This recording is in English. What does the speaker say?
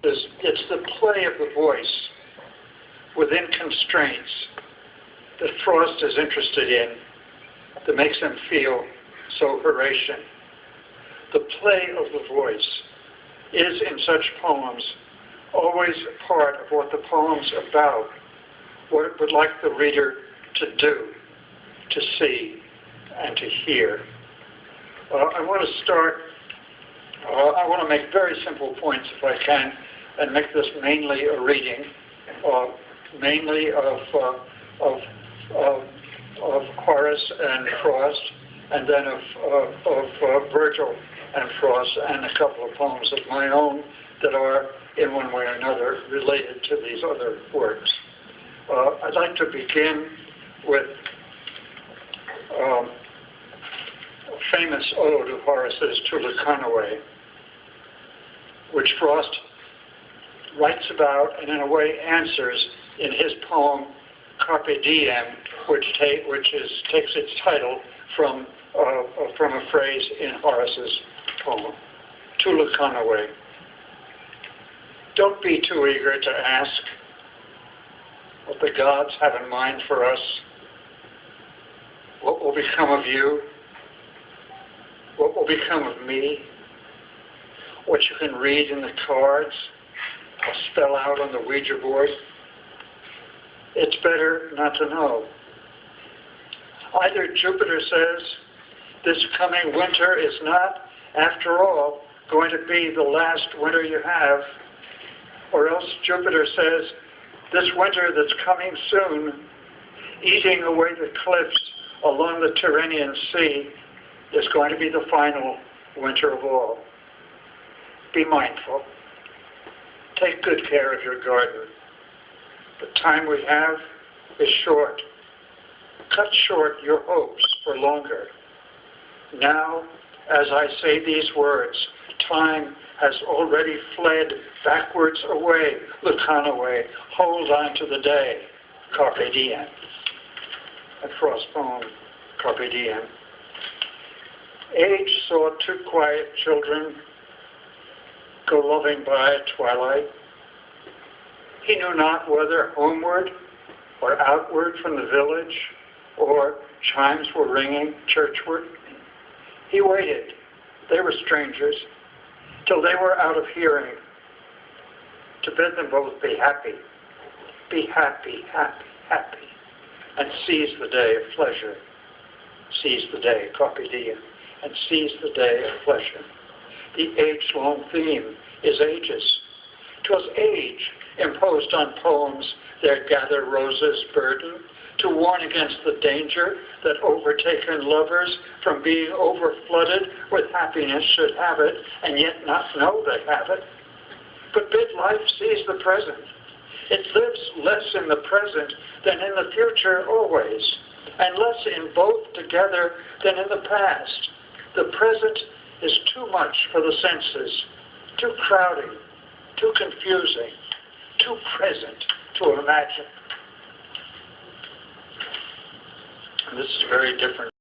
It's the play of the voice within constraints that Frost is interested in that makes him feel so Horatian. The play of the voice is, in such poems, always part of what the poem's about, what it would like the reader to do, to see, and to hear. I want to start, I want to make very simple points if I can, and make this mainly a reading, mainly of Horace and Frost, and then of Virgil and Frost, and a couple of poems of my own that are, in one way or another, related to these other works. I'd like to begin with a famous ode of Horace's to Lucanaway, which Frost writes about and in a way answers in his poem Carpe Diem, which takes its title from a phrase in Horace's poem, to Lucanaway. Don't be too eager to ask what the gods have in mind for us. What will become of you? What will become of me? What you can read in the cards or spell out on the Ouija board? It's better not to know. Either Jupiter says this coming winter is not, after all, going to be the last winter you have, or else Jupiter says this winter that's coming soon, eating away the cliffs along the Tyrrhenian Sea, is going to be the final winter of all. Be mindful. Take good care of your garden. The time we have is short. Cut short your hopes for longer. Now, as I say these words, time has already fled backwards away. Lucanaway, hold on to the day. Carpe Diem. And Frost's poem, Carpe Diem. Age saw two quiet children go loving by at twilight. He knew not whether homeward or outward from the village, or chimes were ringing churchward. He waited, they were strangers, till they were out of hearing, to bid them both be happy, happy, happy, and seize the day of pleasure. Seize the day, Carpe Diem, and seize the day of pleasure. The age-long theme is ages. 'Twas age imposed on poems their gather roses burden, to warn against the danger that overtaken lovers from being overflooded with happiness should have it, and yet not know they have it. But bid life seize the present. It lives less in the present than in the future always, and less in both together than in the past. The present is too much for the senses, too crowding, too confusing, too present to imagine. And this is very different.